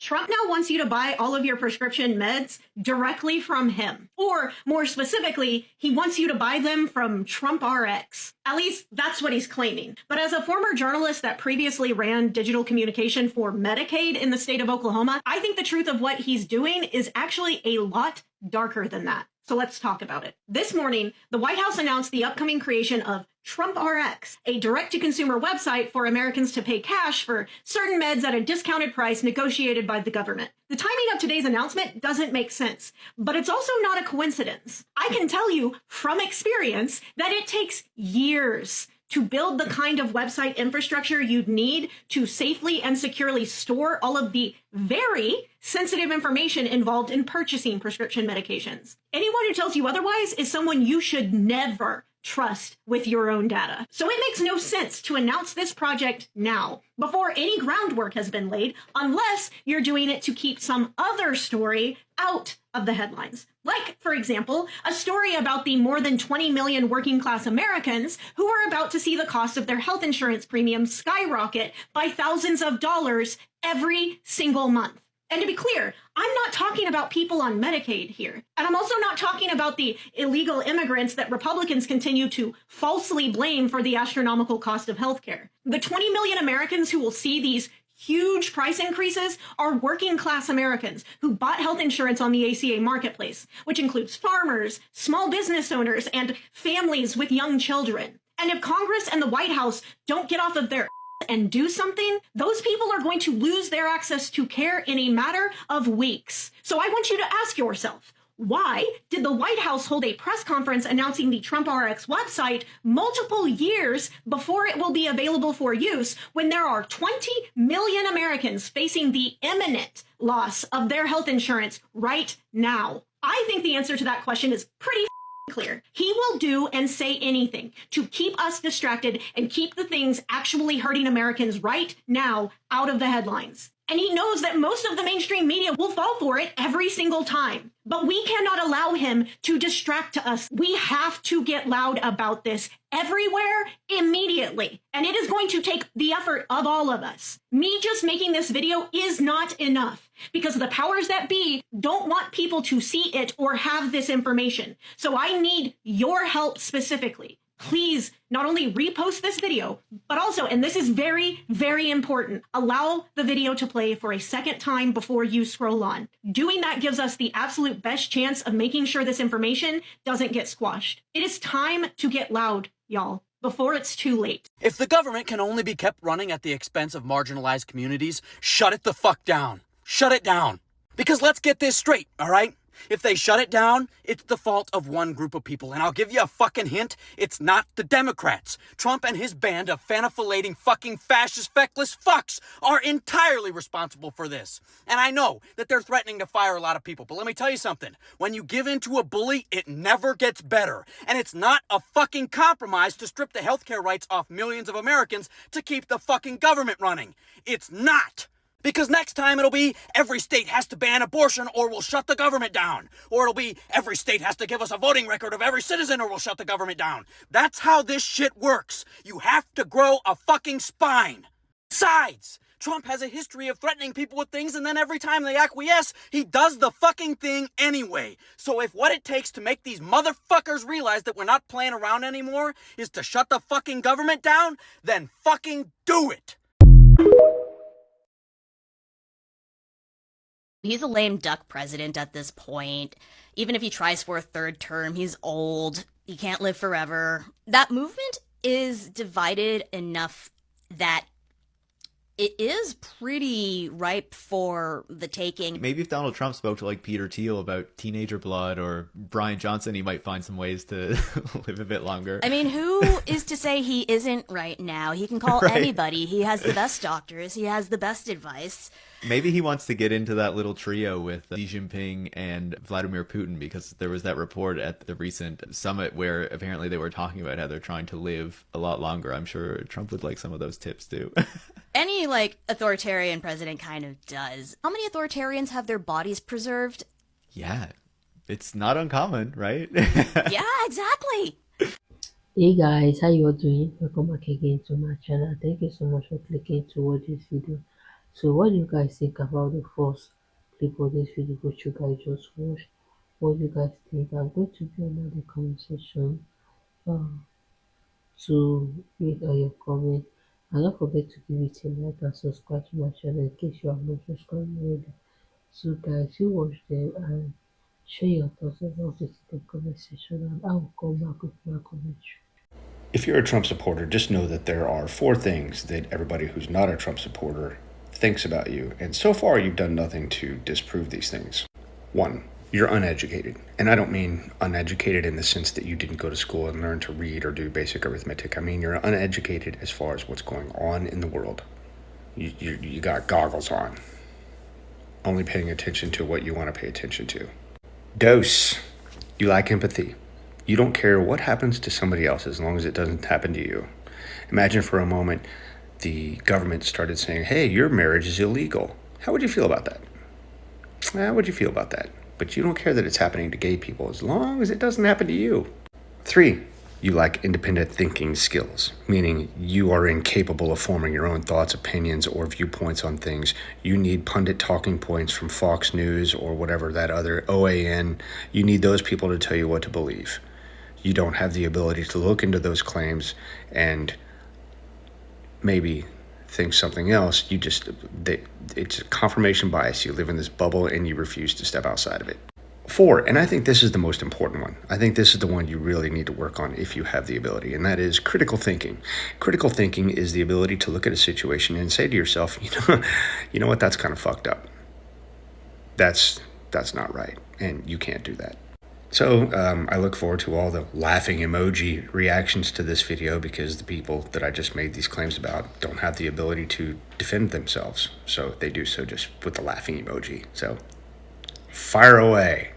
Trump now wants you to buy all of your prescription meds directly from him. Or more specifically, he wants you to buy them from Trump RX. At least that's what he's claiming. But as a former journalist that previously ran digital communication for Medicaid in the state of Oklahoma, I think the truth of what he's doing is actually a lot darker than that. So let's talk about it. This morning, the White House announced the upcoming creation of Trump RX, a direct-to-consumer website for Americans to pay cash for certain meds at a discounted price negotiated by the government. The timing of today's announcement doesn't make sense, but it's also not a coincidence. I can tell you from experience that it takes years to build the kind of website infrastructure you'd need to safely and securely store all of the very sensitive information involved in purchasing prescription medications. Anyone who tells you otherwise is someone you should never trust with your own data. So it makes no sense to announce this project now, before any groundwork has been laid, unless you're doing it to keep some other story out of the headlines. Like, for example, a story about the more than 20 million working class Americans who are about to see the cost of their health insurance premiums skyrocket by thousands of dollars every single month. And to be clear, I'm not talking about people on Medicaid here. And I'm also not talking about the illegal immigrants that Republicans continue to falsely blame for the astronomical cost of healthcare. The 20 million Americans who will see these huge price increases are working class Americans who bought health insurance on the ACA marketplace, which includes farmers, small business owners, and families with young children. And if Congress and the White House don't get off of their and do something, those people are going to lose their access to care in a matter of weeks. So I want you to ask yourself, why did the White House hold a press conference announcing the Trump RX website multiple years before it will be available for use when there are 20 million Americans facing the imminent loss of their health insurance right now? I think the answer to that question is pretty clear. He will do and say anything to keep us distracted and keep the things actually hurting Americans right now out of the headlines. And he knows that most of the mainstream media will fall for it every single time. But we cannot allow him to distract us. We have to get loud about this everywhere immediately. And it is going to take the effort of all of us. Me just making this video is not enough because the powers that be don't want people to see it or have this information. So I need your help specifically. Please not only repost this video, but also, and this is very, very important, allow the video to play for a second time before you scroll on. Doing that gives us the absolute best chance of making sure this information doesn't get squashed. It is time to get loud, y'all, before it's too late. If the government can only be kept running at the expense of marginalized communities, shut it the fuck down. Shut it down. Because let's get this straight, all right? If they shut it down, it's the fault of one group of people. And I'll give you a fucking hint. It's not the Democrats. Trump and his band of fanafilating fucking fascist feckless fucks are entirely responsible for this. And I know that they're threatening to fire a lot of people. But let me tell you something. When you give in to a bully, it never gets better. And it's not a fucking compromise to strip the healthcare rights off millions of Americans to keep the fucking government running. It's not. Because next time it'll be every state has to ban abortion or we'll shut the government down. Or it'll be every state has to give us a voting record of every citizen or we'll shut the government down. That's how this shit works. You have to grow a fucking spine. Besides, Trump has a history of threatening people with things and then every time they acquiesce, he does the fucking thing anyway. So if what it takes to make these motherfuckers realize that we're not playing around anymore is to shut the fucking government down, then fucking do it. He's a lame duck president at this point. Even if he tries for a third term, he's old. He can't live forever. That movement is divided enough that it is pretty ripe for the taking. Maybe if Donald Trump spoke to like Peter Thiel about teenager blood or Brian Johnson, he might find some ways to live a bit longer. I mean, who is to say he isn't right now? He can call anybody. He has the best doctors. He has the best advice. Maybe he wants to get into that little trio with Xi Jinping and Vladimir Putin, because there was that report at the recent summit where apparently they were talking about how they're trying to live a lot longer. I'm sure Trump would like some of those tips too. Any, authoritarian president kind of does. How many authoritarians have their bodies preserved? Yeah, it's not uncommon, right? Yeah, exactly. Hey guys, how you all doing? Welcome back again to my channel. Thank you so much for clicking to watch this video. So what do you guys think about the first clip of this video which you guys just watched? What do you guys think? I'm going to be under the comment section to read all your comments. And don't forget to give it a like and subscribe to my channel in case you have not subscribed already. So guys, you watch them and share your thoughts about it in the comment section, and I will come back with my commentary. If you're a Trump supporter, just know that there are four things that everybody who's not a Trump supporter thinks about you. And so far, you've done nothing to disprove these things. One, you're uneducated. And I don't mean uneducated in the sense that you didn't go to school and learn to read or do basic arithmetic. I mean, you're uneducated as far as what's going on in the world. You got goggles on, only paying attention to what you want to pay attention to. Dose, you lack empathy. You don't care what happens to somebody else as long as it doesn't happen to you. Imagine for a moment the government started saying, hey, your marriage is illegal. How would you feel about that? How would you feel about that? But you don't care that it's happening to gay people as long as it doesn't happen to you. 3, you lack independent thinking skills, meaning you are incapable of forming your own thoughts, opinions, or viewpoints on things. You need pundit talking points from Fox News or whatever that other OAN. You need those people to tell you what to believe. You don't have the ability to look into those claims and maybe think something else. It's confirmation bias. You live in this bubble and you refuse to step outside of it. 4, and I think this is the most important one. I think this is the one you really need to work on if you have the ability, and that is critical thinking. Critical thinking is the ability to look at a situation and say to yourself, you know what, that's kind of fucked up. That's not right, and you can't do that. So I look forward to all the laughing emoji reactions to this video because the people that I just made these claims about don't have the ability to defend themselves. So they do so just with the laughing emoji. So fire away.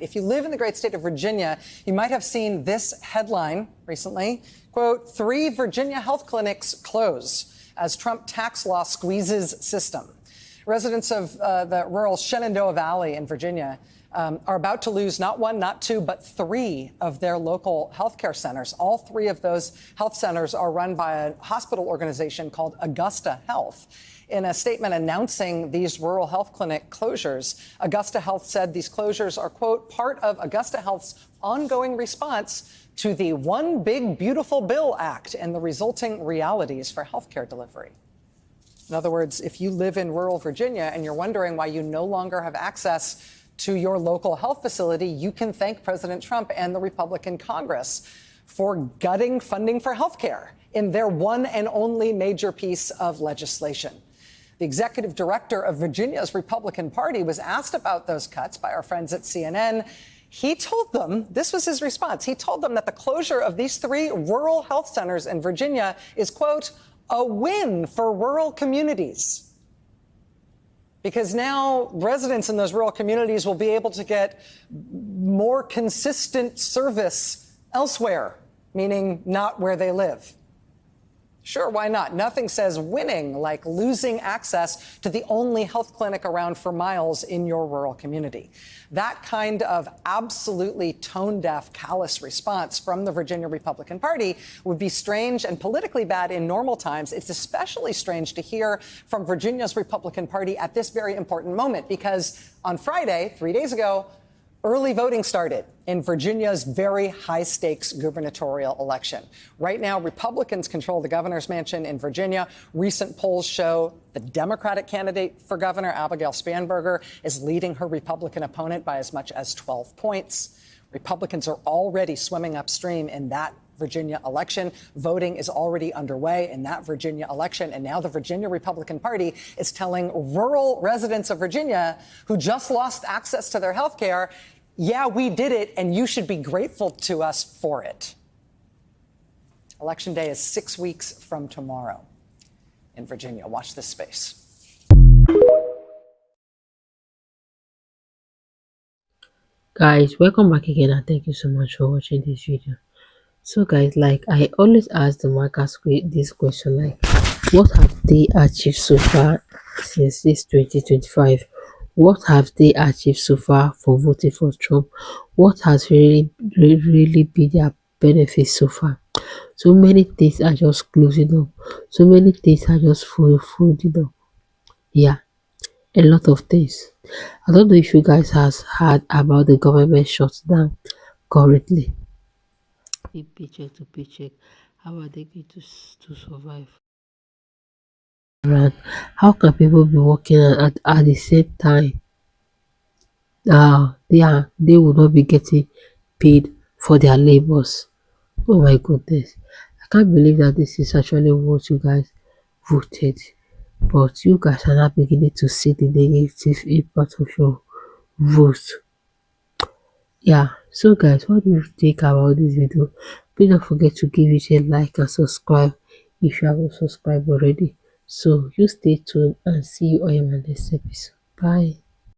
If you live in the great state of Virginia, you might have seen this headline recently. Quote, 3 Virginia health clinics close as Trump tax law squeezes system. Residents of the rural Shenandoah Valley in Virginia are about to lose not 1, not 2, but 3 of their local healthcare centers. All 3 of those health centers are run by a hospital organization called Augusta Health. In a statement announcing these rural health clinic closures, Augusta Health said these closures are, quote, part of Augusta Health's ongoing response to the One Big Beautiful Bill Act and the resulting realities for healthcare delivery. In other words, if you live in rural Virginia and you're wondering why you no longer have access to your local health facility, you can thank President Trump and the Republican Congress for gutting funding for healthcare in their one and only major piece of legislation. The executive director of Virginia's Republican Party was asked about those cuts by our friends at CNN. He told them, this was his response, he told them that the closure of these 3 rural health centers in Virginia is, quote, a win for rural communities. Because now residents in those rural communities will be able to get more consistent service elsewhere, meaning not where they live. Sure, why not? Nothing says winning like losing access to the only health clinic around for miles in your rural community. That kind of absolutely tone-deaf, callous response from the Virginia Republican Party would be strange and politically bad in normal times. It's especially strange to hear from Virginia's Republican Party at this very important moment, because on Friday, 3 days ago, early voting started in Virginia's very high-stakes gubernatorial election. Right now, Republicans control the governor's mansion in Virginia. Recent polls show the Democratic candidate for governor, Abigail Spanberger, is leading her Republican opponent by as much as 12 points. Republicans are already swimming upstream in that Virginia election. Voting is already underway in that Virginia election. And now the Virginia Republican Party is telling rural residents of Virginia who just lost access to their health care, yeah, we did it, and you should be grateful to us for it. Election day is 6 weeks from tomorrow in Virginia. Watch this space. Guys, welcome back again, and thank you so much for watching this video. So guys, like I always ask the MAGAs this question, like what have they achieved so far since this 2025? What have they achieved so far for voting for Trump? What has really been their benefit so far? So many things are just closing up. So many things are just folding up. Yeah, a lot of things. I don't know if you guys has heard about the government shutdown currently. Paycheck to paycheck. How are they going to survive? Around. How can people be working at the same time? They will not be getting paid for their labors. Oh my goodness. I can't believe that this is actually what you guys voted. But you guys are not beginning to see the negative impact of your vote. Yeah. So guys, what do you think about this video? Please don't forget to give it a like and subscribe if you haven't subscribed already. So you stay tuned and see you on my next episode. Bye.